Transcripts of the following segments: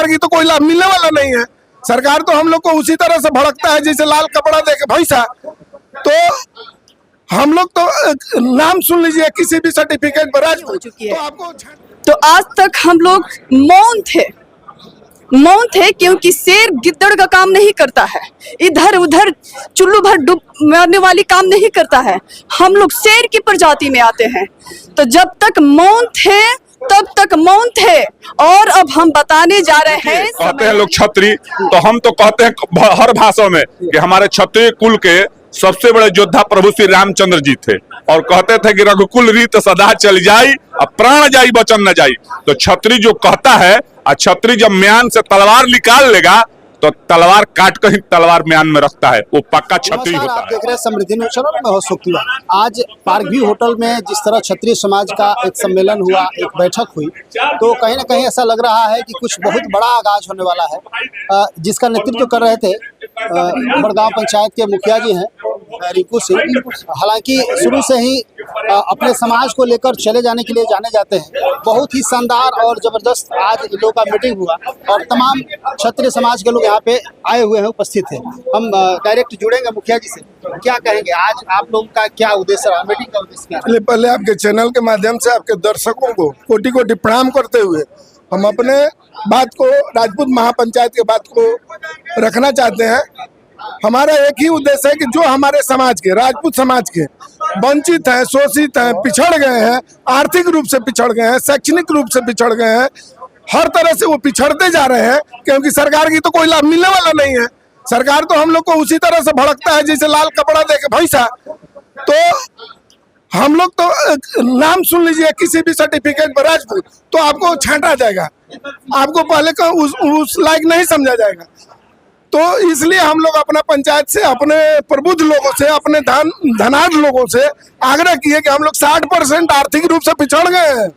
सरकार की तो कोई लाभ मिलने वाला नहीं है। सरकार तो हम लोग को उसी तरह से भड़कता है जैसे लाल कपड़ा देके भैंसा। तो हम लोग तो नाम सुन लीजिए किसी भी सर्टिफिकेट पर राजपूत तो आपको। तो आज तक हम लोग मौन थे क्योंकि शेर गिद्दड़ का काम नहीं करता है, इधर उधर चुल्लू भर डूब मरने वाली काम नहीं करता है। हम लोग शेर की प्रजाति में आते हैं। तो जब तक मौन थे तब तक मौन थे, और अब हम बताने जा रहे हैं। कहते हैं लोग क्षत्रिय, तो हम तो कहते हैं हर भाषा में कि हमारे क्षत्रिय कुल के सबसे बड़े योद्धा प्रभु श्री रामचंद्र जी थे, और कहते थे कि रघुकुल रीत सदा चल जाई, अब प्राण जाई वचन न जाई। तो क्षत्रिय जो कहता है, क्षत्रिय जब म्यान से तलवार निकाल लेगा तो तलवार काट कर ही तलवार म्यान में रखता है, वो पक्का क्षत्रिय होता है। आप देख रहे हैं समृद्धि न्यूज़ चैनल, मैं हूं आज पार्क व्यू होटल में जिस तरह क्षत्रिय समाज का एक सम्मेलन हुआ, एक बैठक हुई, तो कहीं ना कहीं ऐसा लग रहा है कि कुछ बहुत बड़ा आगाज होने वाला है, जिसका नेतृत्व कर रहे थे बड़गांव पंचायत के मुखिया जी हैं रिंकू सिंह। हालांकि शुरू से ही अपने समाज को लेकर चले जाने के लिए जाने जाते हैं। बहुत ही शानदार और जबरदस्त आज इन लोगों का मीटिंग हुआ और तमाम क्षत्रिय समाज के लोग यहाँ पे आए हुए हैं, उपस्थित हैं। हम डायरेक्ट जुड़ेंगे मुखिया जी से। क्या कहेंगे, आज आप लोगों का क्या उद्देश्य रहा, मीटिंग का उद्देश्य क्या? पहले आपके चैनल के माध्यम से आपके दर्शकों को कोटि कोटि प्रणाम करते हुए हम अपने बात को, राजपूत महापंचायत के बात को रखना चाहते हैं। हमारा एक ही उद्देश्य है कि जो हमारे समाज के, राजपूत समाज के वंचित हैं, शोषित हैं, पिछड़ गए हैं, आर्थिक रूप से पिछड़ गए हैं, शैक्षणिक रूप से पिछड़ गए हैं, हर तरह से वो पिछड़ते जा रहे हैं, क्योंकि सरकार की तो कोई लाभ मिलने वाला नहीं है। सरकार तो हम लोग को उसी तरह से भड़कता है जैसे लाल कपड़ा देके भैंसा। तो हम लोग तो नाम सुन लीजिए किसी भी सर्टिफिकेट पर राजपूत तो आपको छांटा जाएगा, आपको पहले का उस लायक नहीं समझा जाएगा। तो इसलिए हम लोग अपना पंचायत से, अपने प्रबुद्ध लोगों से, अपने धनाढ़ लोगों से आग्रह किए कि हम लोग 60% आर्थिक रूप से पिछड़ गए हैं,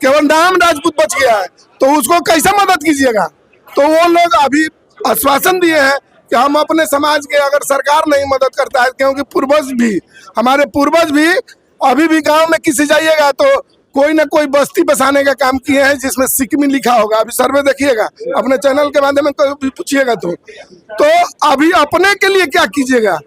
केवल नाम राजपूत बच गया है, तो उसको कैसे मदद कीजिएगा। तो वो लोग अभी आश्वासन दिए हैं कि हम अपने समाज के, अगर सरकार नहीं मदद करता है, क्योंकि हमारे पूर्वज भी अभी भी गांव में किसी जाइएगा तो कोई ना कोई बस्ती बसाने का काम किए हैं जिसमें सिक्किमी लिखा होगा। अभी सर्वे देखिएगा, अपने चैनल के माध्यम में कोई पूछिएगा तो अभी अपने के लिए क्या कीजिएगा।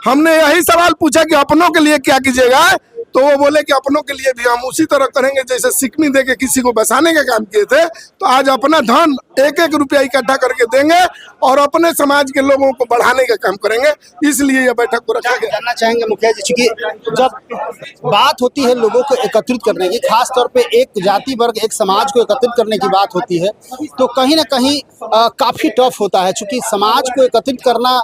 हमने यही सवाल पूछा कि अपनों के लिए क्या कीजिएगा, तो वो बोले कि अपनों के लिए भी हम उसी तरह करेंगे जैसे सिक्किमी देके किसी को बसाने का काम किए थे। तो आज अपना धन एक एक रुपया इकट्ठा करके देंगे और अपने समाज के लोगों को बढ़ाने का काम करेंगे, इसलिए यह बैठक को रखा गया। जानना चाहेंगे मुखिया जी, चूंकि जब बात होती है लोगों को एकत्रित करने की, खास तौर पे एक जाति वर्ग, एक समाज को एकत्रित करने की बात होती है, तो कहीं ना कहीं काफी टफ होता है, चूंकि समाज को एकत्रित करना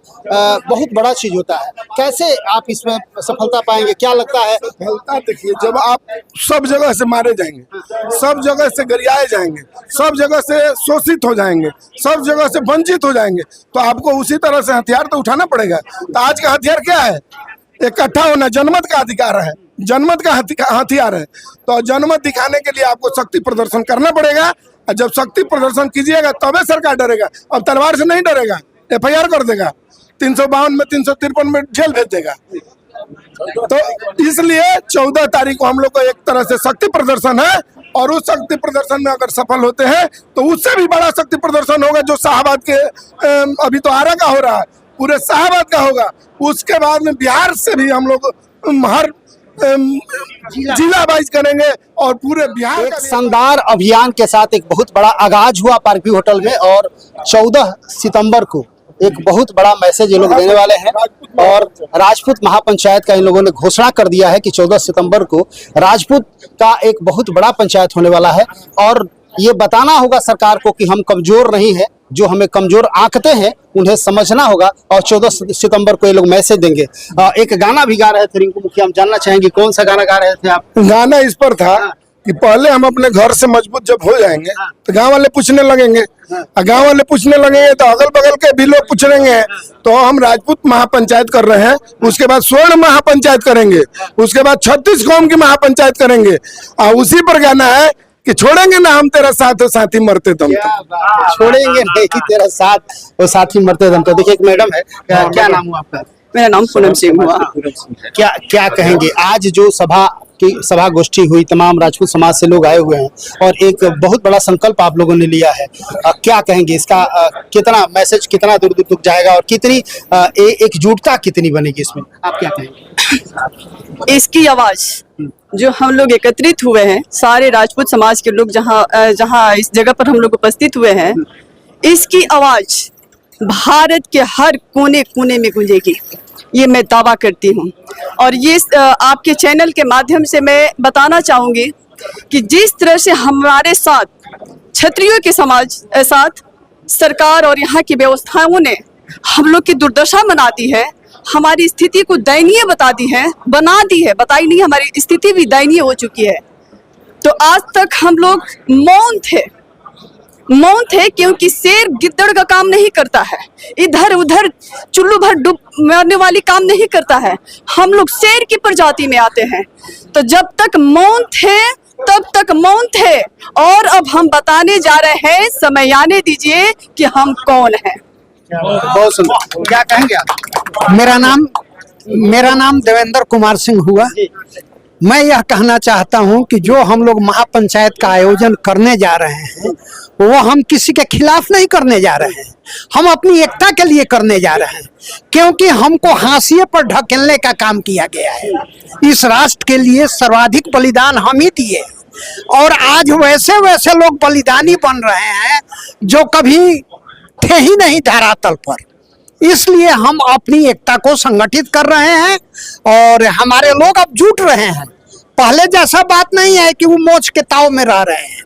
बहुत बड़ा चीज होता है। कैसे आप इसमें सफलता पाएंगे, क्या लगता है? देखिए, जब आप सब जगह से मारे जाएंगे, सब जगह से गरियाए जाएंगे, सब जगह से शोषित हो जाएंगे, सब जगह से वंचित हो जाएंगे, तो आपको उसी तरह से हथियार तो उठाना पड़ेगा। तो आज का हथियार क्या है? इकट्ठा होना जनमत का अधिकार है, जनमत का हथियार है। तो जनमत दिखाने के लिए आपको शक्ति प्रदर्शन करना पड़ेगा, और जब शक्ति प्रदर्शन कीजिएगा तबे सरकार डरेगा। अब तलवार से नहीं डरेगा, FIR कर देगा, 352 में 353 में जेल भेज देगा। तो इसलिए 14 तारीख को हम लोग को एक तरह से शक्ति प्रदर्शन है, और उस शक्ति प्रदर्शन में अगर सफल होते हैं तो उससे भी बड़ा शक्ति प्रदर्शन होगा जो शाहबाद के, अभी तो आरा का हो रहा है, पूरे शाहबाद का होगा। उसके बाद में बिहार से भी हम लोग हर जिला वाइज करेंगे और पूरे बिहार एक शानदार अभियान के साथ एक बहुत बड़ा आगाज हुआ पार्क व्यू होटल में, और 14 सितंबर को एक बहुत बड़ा मैसेज ये लोग देने वाले हैं। और राजपूत महापंचायत का इन लोगों ने घोषणा कर दिया है कि 14 सितंबर को राजपूत का एक बहुत बड़ा पंचायत होने वाला है, और ये बताना होगा सरकार को कि हम कमजोर नहीं है, जो हमें कमजोर आंकते हैं उन्हें समझना होगा, और 14 सितंबर को ये लोग मैसेज देंगे। एक गाना भी गा रहे थे रिंकू मुखिया, हम जानना चाहेंगे कौन सा गाना गा रहे थे आप? गाना इस पर था कि पहले हम अपने घर से मजबूत जब हो जाएंगे तो गांव वाले पूछने लगेंगे, और गांव वाले पूछने लगेंगे तो अगल बगल के भी लोग पूछेंगे। तो हम राजपूत महापंचायत कर रहे हैं, उसके बाद स्वर्ण महापंचायत करेंगे, उसके बाद 36 गांव की महापंचायत करेंगे, और उसी पर गाना है कि छोड़ेंगे ना हम तेरा साथ हो साथी मरते दम तक। छोड़ेंगे नहीं तेरा साथ और साथी मरते दम तक। देखिए एक मैडम है, क्या नाम हुआ आपका? मेरा नाम पूनम सिंह हुआ। क्या कहेंगे, आज जो सभा की सभा गोष्ठी हुई, तमाम राजपूत समाज से लोग आए हुए हैं और एक बहुत बड़ा संकल्प आप लोगों ने लिया है। क्या कहेंगे इसका, कितना मैसेज कितना दूर दूर तक जाएगा और कितनी एकजुटता कितनी बनेगी इसमें, आप क्या कहेंगे? इसकी आवाज जो हम लोग एकत्रित हुए हैं, सारे राजपूत समाज के लोग जहाँ इस जगह पर हम लोग उपस्थित हुए हैं, इसकी आवाज भारत के हर कोने कोने में गूंजेगी, ये मैं दावा करती हूँ। और ये आपके चैनल के माध्यम से मैं बताना चाहूँगी कि जिस तरह से हमारे साथ क्षत्रियों के समाज साथ सरकार और यहाँ की व्यवस्थाओं ने हम लोग की दुर्दशा बना दी है, हमारी स्थिति को दयनीय बना दी है, बताई नहीं, हमारी स्थिति भी दयनीय हो चुकी है। तो आज तक हम लोग मौन थे क्योंकि शेर गिद्दड़ का काम नहीं करता है, इधर उधर चुल्लू भर डूब मरने वाली काम नहीं करता है। हम लोग शेर की प्रजाति में आते हैं। तो जब तक मौन थे तब तक मौन थे, और अब हम बताने जा रहे हैं, समय आने दीजिए कि हम कौन हैं। बहुत सुंदर, क्या कहेंगे आप? मेरा नाम देवेंद्र कुमार सिंह हुआ। मैं यह कहना चाहता हूं कि जो हम लोग महापंचायत का आयोजन करने जा रहे हैं वो हम किसी के खिलाफ नहीं करने जा रहे हैं, हम अपनी एकता के लिए करने जा रहे हैं, क्योंकि हमको हाशिए पर ढकेलने का काम किया गया है। इस राष्ट्र के लिए सर्वाधिक बलिदान हम ही दिए और आज वैसे वैसे लोग बलिदानी बन रहे हैं जो कभी थे ही नहीं धरातल पर। इसलिए हम अपनी एकता को संगठित कर रहे हैं और हमारे लोग अब जुट रहे हैं। पहले जैसा बात नहीं है कि वो मोच के ताव में रह रहे हैं।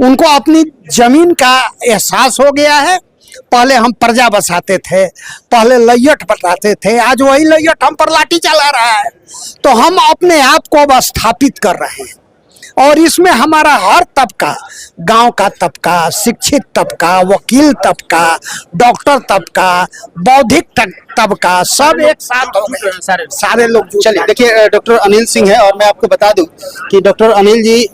उनको अपनी जमीन का एहसास हो गया है। पहले हम प्रजा बसाते थे, पहले लैयट बताते थे, आज वही लैयट हम पर लाठी चला रहा है। तो हम अपने आप को अब स्थापित कर रहे हैं और इसमें हमारा हर तबका, गांव का तबका, शिक्षित तबका, वकील तबका, डॉक्टर तबका, बौद्धिक तबका, सब एक साथ हो गए, सारे लोग। चलिए देखिए, डॉक्टर अनिल सिंह है और मैं आपको बता दूं कि डॉक्टर अनिल जी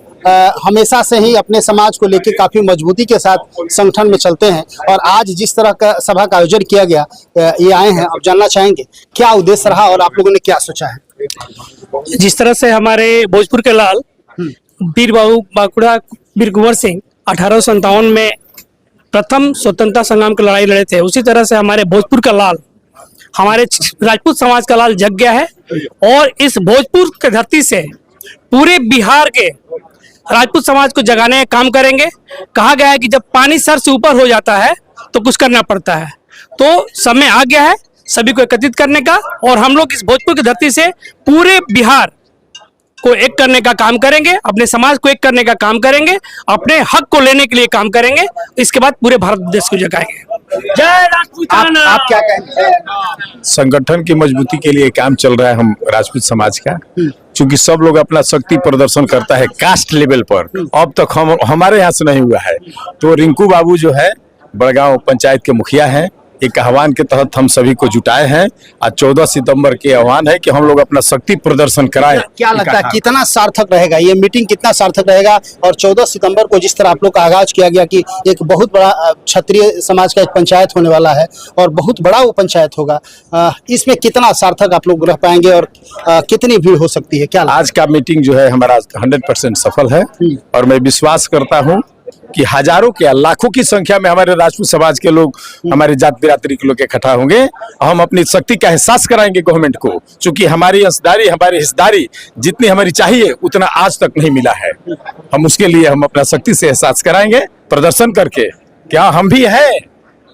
हमेशा से ही अपने समाज को लेकर काफी मजबूती के साथ संगठन में चलते हैं और आज जिस तरह का सभा का आयोजन किया गया, ये आए हैं। अब जानना चाहेंगे क्या उद्देश्य रहा और आप लोगों ने क्या सोचा है? जिस तरह से हमारे भोजपुर के लाल वीर बाबू बांकुड़ा वीर कुंवर सिंह 1857 में प्रथम स्वतंत्रता संग्राम की लड़ाई लड़े थे, उसी तरह से हमारे भोजपुर का लाल, हमारे राजपूत समाज का लाल जग गया है और इस भोजपुर के धरती से पूरे बिहार के राजपूत समाज को जगाने का काम करेंगे। कहा गया है कि जब पानी सर से ऊपर हो जाता है तो कुछ करना पड़ता है, तो समय आ गया है सभी को एकत्रित करने का और हम लोग इस भोजपुर की धरती से पूरे बिहार को एक करने का काम करेंगे, अपने समाज को एक करने का काम करेंगे, अपने हक को लेने के लिए काम करेंगे, इसके बाद पूरे भारत देश को जगाएंगे। जय राजपूत। आप क्या कहेंगे? संगठन की मजबूती के लिए काम चल रहा है हम राजपूत समाज का, क्योंकि सब लोग अपना शक्ति प्रदर्शन करता है कास्ट लेवल पर। अब तक हमारे यहाँ से नहीं हुआ है। तो रिंकू बाबू जो है बड़गांव पंचायत के मुखिया हैं, एक आह्वान के तहत हम सभी को जुटाए हैं। आज 14 सितंबर के आह्वान है कि हम लोग अपना शक्ति प्रदर्शन कराएं। क्या लगता है कितना सार्थक रहेगा ये मीटिंग, कितना सार्थक रहेगा? और 14 सितंबर को जिस तरह आप लोग का आगाज किया गया कि एक बहुत बड़ा क्षत्रिय समाज का एक पंचायत होने वाला है और बहुत बड़ा वो पंचायत होगा, इसमें कितना सार्थक आप लोग रह पाएंगे और कितनी भीड़ हो सकती है? क्या आज का मीटिंग जो है हमारा 100% सफल है और मैं विश्वास करता हूँ कि हजारों के लाखों की संख्या में हमारे राजपूत समाज के लोग, हमारे जात बिरादरी के लोग इकट्ठा होंगे। हम अपनी शक्ति का एहसास कराएंगे गवर्नमेंट को, क्योंकि हमारी अंशदारी, हमारी हिस्सेदारी जितनी हमारी चाहिए उतना आज तक नहीं मिला है। हम उसके लिए हम अपना शक्ति से एहसास कराएंगे प्रदर्शन करके। क्या हम भी हैं,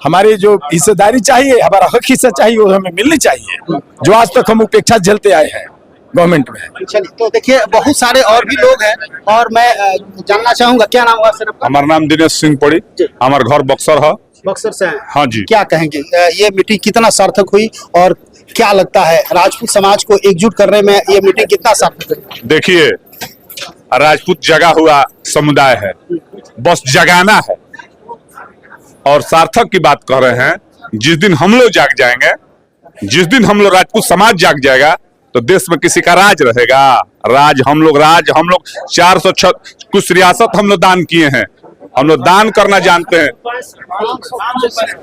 हमारी जो हिस्सेदारी चाहिए, हमारा हक हिस्सा चाहिए वो हमें मिलनी चाहिए, जो आज तक हम उपेक्षा झेलते आए हैं गवर्नमेंट में। चलिए, तो देखिए बहुत सारे और भी लोग हैं और मैं जानना चाहूंगा, क्या नाम हुआ सर आपका? हमारा नाम दिनेश सिंह पड़ी, हमारा घर बक्सर है। बक्सर से हैं? हाँ जी। क्या कहेंगे ये मीटिंग कितना सार्थक हुई और क्या लगता है राजपूत समाज को एकजुट करने में ये मीटिंग कितना सार्थक हुई? देखिए, राजपूत जगा हुआ समुदाय है, बस जगाना है। और सार्थक की बात कर रहे हैं, जिस दिन हम लोग जाग जाएंगे, जिस दिन हम लोग राजपूत समाज जाग जाएगा तो देश में किसी का राज रहेगा? राज हम लोग 400 कुछ रियासत हम लोग दान किए हैं हम लोग दान करना जानते हैं।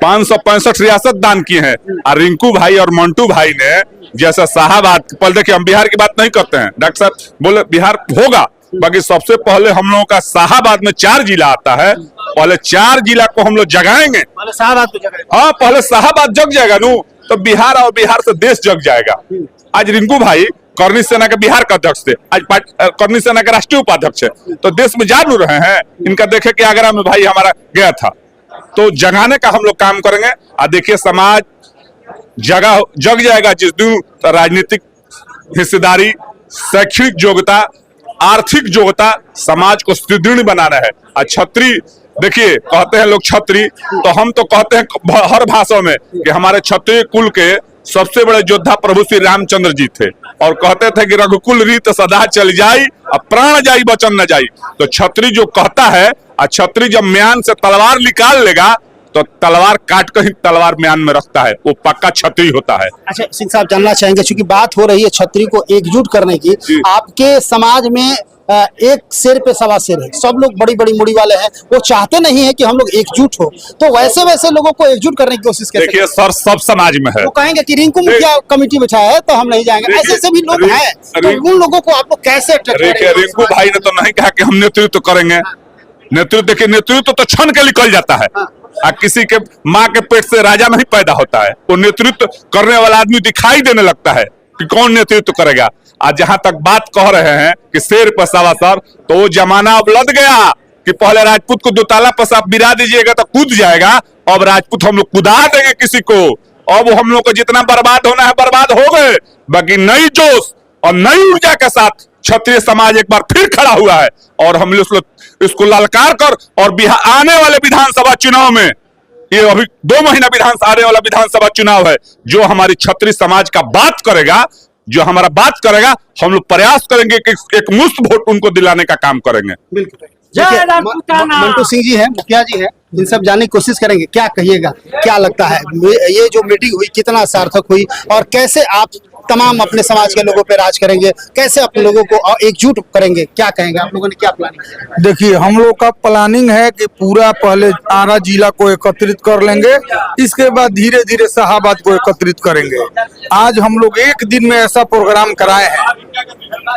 565 रियासत दान किए हैं। और रिंकू भाई और मंटू भाई ने जैसा शाहाबाद, पहले देखिए हम बिहार की बात नहीं करते हैं, डॉक्टर साहब बोले बिहार होगा, बाकी सबसे पहले हम लोगों का शाहाबाद में 4 जिला आता है, पहले 4 जिला को हम लोग जगाएंगे। हाँ, पहले शाहाबाद जग जाएगा नू, तो बिहार और बिहार से देश जग जाएगा। आज रिंकू भाई कर्णी सेना के बिहार का अध्यक्ष थे, आज कर्णी सेना के राष्ट्रीय उपाध्यक्ष है, तो देश में जान रहे हैं। इनका देखे कि आगरा में भाई हमारा गया था, तो जगाने का हम लोग काम करेंगे। और देखिए समाज जग जाएगा जिस दिन राजनीतिक हिस्सेदारी, शैक्षणिक योग्यता, आर्थिक योग्यता समाज को सुदृढ़ बनाना है। और छत्री, देखिए कहते हैं लोग छत्री, तो हम तो कहते हैं हर भाषा में कि हमारे क्षत्रिय कुल के सबसे बड़े योद्धा प्रभु श्री रामचंद्र जी थे, और कहते थे कि रघुकुल रीत सदा चल जाई और प्राण जाई वचन न जाई। तो छत्री जो कहता है, और छत्री जब म्यान से तलवार निकाल लेगा तो तलवार काट कर ही तलवार म्यान में रखता है, वो पक्का छत्री होता है। अच्छा सिंह साहब, जानना चाहेंगे चूंकि बात हो रही है छत्री को एकजुट करने की, आपके समाज में एक सिर पे सवा सिर है, सब लोग बड़ी बड़ी मुड़ी वाले हैं, वो चाहते नहीं है कि हम लोग एकजुट हो, तो वैसे वैसे लोगों को एकजुट करने की कोशिश करते हैं। देखिए सर, सब समाज में है। वो कहेंगे कि रिंकू मुखिया कमेटी बिछाया है तो हम नहीं जाएंगे, ऐसे ऐसे भी लोग हैं, तो उन लोगों को आप लोग कैसे रिंकू भाई ने तो नहीं कहा कि हम नेतृत्व करेंगे। नेतृत्व, देखिए नेतृत्व तो क्षण के निकल जाता है, किसी के माँ के पेट से राजा नहीं पैदा होता है। वो नेतृत्व करने वाला आदमी दिखाई देने लगता है कि कौन नेतृत्व करेगा। आज जहां तक बात कह रहे हैं कि शेर पर सवा सर, तो वो जमाना अब लद गया कि पहले राजपूत को 2 ताला पर आप गिरा दीजिएगा तो कूद जाएगा, अब राजपूत हम लोग कुदा देंगे किसी को। अब हम लोग को जितना बर्बाद होना है बर्बाद हो गए, बाकी नई जोश और नई ऊर्जा के साथ क्षत्रिय समाज एक बार फिर खड़ा हुआ है, और हम लोग इसको ललकार कर, और बिहार आने वाले विधानसभा चुनाव में, ये अभी 2 महीना आने वाला विधानसभा चुनाव है, जो हमारी क्षत्रिय समाज का बात करेगा, जो हमारा बात करेगा, हम लोग प्रयास करेंगे कि एक मुश्त वोट उनको दिलाने का काम करेंगे। बिल्कुल। मंटू सिंह जी हैं, मुखिया जी हैं, इन सब जानने की कोशिश करेंगे, क्या कहिएगा, क्या लगता है ये जो मीटिंग हुई कितना सार्थक हुई, और कैसे आप तमाम अपने समाज के लोगों पे राज करेंगे, कैसे अपने लोगों को एकजुट करेंगे, क्या कहेंगे, आप लोगों ने क्या प्लानिंग किया? देखिए हम लोग का प्लानिंग है कि पूरा पहले आरा जिला को एकत्रित कर लेंगे, इसके बाद धीरे धीरे शाहाबाद को एकत्रित करेंगे। आज हम लोग एक दिन में ऐसा प्रोग्राम कराए हैं,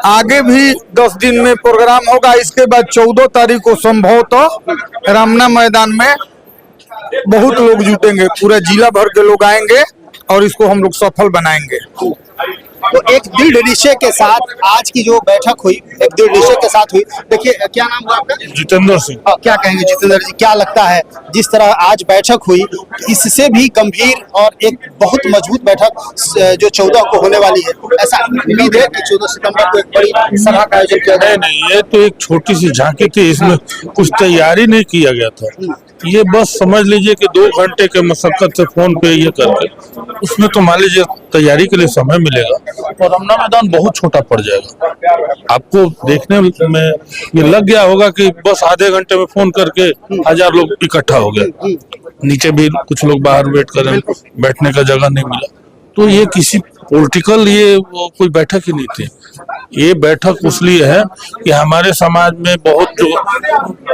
आगे भी 10 दिन में प्रोग्राम होगा। इसके बाद 14 तारीख को संभवतः रामना मैदान में बहुत लोग जुटेंगे, पूरा जिला भर के लोग आएंगे और इसको हम लोग सफल बनाएंगे। तो एक दृढ़ निश्चय के साथ आज की जो बैठक हुई, एक दृढ़ निश्चय के साथ हुई। देखिए, क्या नाम हुआ आपका? जितेंद्र सिंह। क्या कहेंगे जितेंद्र जी, क्या लगता है जिस तरह आज बैठक हुई, इससे भी गंभीर और एक बहुत मजबूत बैठक जो 14 को होने वाली है, ऐसा उम्मीद है कि 14 सितंबर को एक बड़ी सभा का आयोजन किया जाए? नहीं, ये तो एक छोटी सी झांकी थी, इसमें कुछ तैयारी नहीं किया गया था। ये बस समझ लीजिए कि 2 घंटे के मशक्कत से फोन पे ये करके, उसमें तो मान लीजिए तैयारी के लिए समय मिलेगा, और रमना मैदान बहुत छोटा पड़ जाएगा। आपको देखने में ये लग गया होगा कि बस आधे घंटे में फोन करके 1000 लोग इकट्ठा हो गए, नीचे भी कुछ लोग बाहर वेट कर रहे हैं, बैठने का जगह नहीं मिला। तो ये किसी पॉलिटिकल ये कोई बैठक ही नहीं थी। ये बैठक इसलिए है कि हमारे समाज में बहुत जो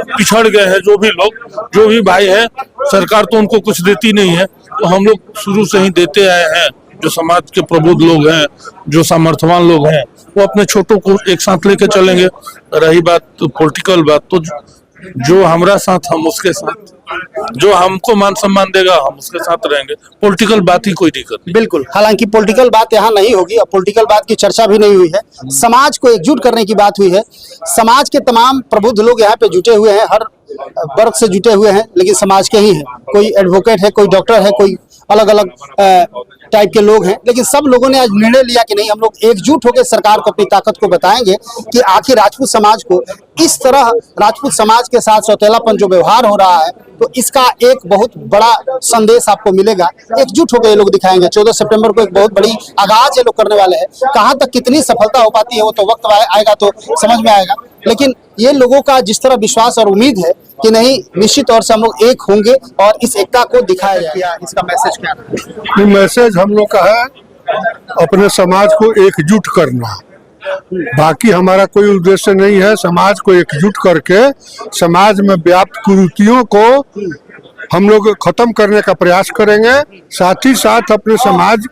पिछड़ गए हैं, जो भी लोग, जो भी भाई है, सरकार तो उनको कुछ देती नहीं है, तो हम लोग शुरू से ही देते आए हैं। जो समाज के प्रबुद्ध लोग हैं, जो सामर्थ्यवान लोग हैं, वो अपने छोटों को एक साथ लेके चलेंगे। रही बात पॉलिटिकल बात, तो जो हमारा साथ हम उसके साथ, जो हमको मान सम्मान देगा हम उसके साथ रहेंगे। पॉलिटिकल बात ही कोई दिक्कत नहीं। बिल्कुल, हालांकि पॉलिटिकल बात यहाँ नहीं होगी, और पॉलिटिकल बात की चर्चा भी नहीं हुई है। समाज को एकजुट करने की बात हुई है। समाज के तमाम प्रबुद्ध लोग यहाँ पे जुटे हुए हैं, हर वर्ग से जुटे हुए हैं, लेकिन समाज के ही हैं। कोई एडवोकेट है, कोई डॉक्टर है, कोई अलग अलग टाइप के लोग हैं, लेकिन सब लोगों ने आज निर्णय लिया कि नहीं, हम लोग एकजुट होकर सरकार को अपनी ताकत को बताएंगे कि आखिर राजपूत समाज को इस तरह, राजपूत समाज के साथ सौतेलापन जो व्यवहार हो रहा है, तो इसका एक बहुत बड़ा संदेश आपको मिलेगा। एकजुट होकर ये लोग दिखाएंगे। 14 सितंबर को एक बहुत बड़ी आगाज ये लोग करने वाले हैं। कहाँ तक कितनी सफलता हो पाती है वो तो वक्त आएगा तो समझ में आएगा, लेकिन ये लोगों का जिस तरह विश्वास और उम्मीद है कि नहीं, निश्चित तौर से हम लोग एक होंगे और इस एकता को दिखाया जाएगा। इसका मैसेज क्या है? मैसेज हम लोग का है अपने समाज को एकजुट करना, बाकी हमारा कोई उद्देश्य नहीं है। समाज को एकजुट करके समाज में व्याप्त कुरीतियों को हम लोग खत्म करने का प्रयास करेंगे। साथ ही साथ अपने समाज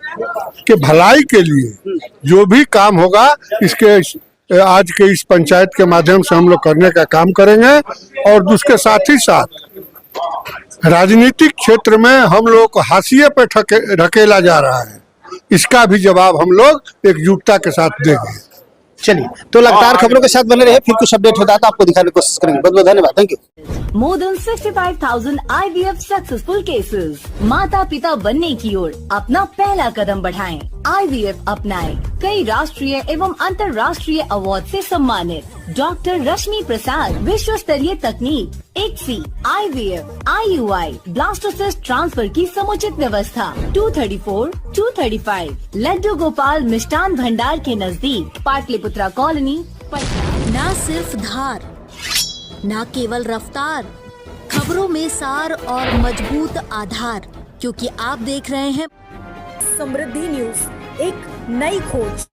के भलाई के लिए जो भी काम होगा इसके आज के इस पंचायत के माध्यम से हम लोग करने का काम करेंगे। और उसके साथ ही साथ राजनीतिक क्षेत्र में हम लोग को हाशिए पे ढकेला जा रहा है, इसका भी जवाब हम लोग एकजुटता के साथ देंगे। चलिए, तो लगातार खबरों के साथ बने रहे, फिर कुछ अपडेट होता है तो आपको दिखाने की कोशिश करेंगे। बहुत बहुत धन्यवाद, thank you. More than 65,000 IVF successful cases. माता पिता बनने की ओर अपना पहला कदम बढ़ाएं। IVF अपनाएं। कई राष्ट्रीय एवं अंतर्राष्ट्रीय अवार्ड से सम्मानित डॉक्टर रश्मि प्रसाद, विश्व स्तरीय तकनीक, ICSI, IVF, IUI, blastocyst transfer की समुचित व्यवस्था। 234, 235 लड्डू गोपाल मिष्ठान भंडार के नजदीक, पाटलिपुत्रा कॉलोनी, पटना। ना सिर्फ धार, ना केवल रफ्तार, खबरों में सार और मजबूत आधार, क्योंकि आप देख रहे हैं समृद्धि न्यूज, एक नई खोज।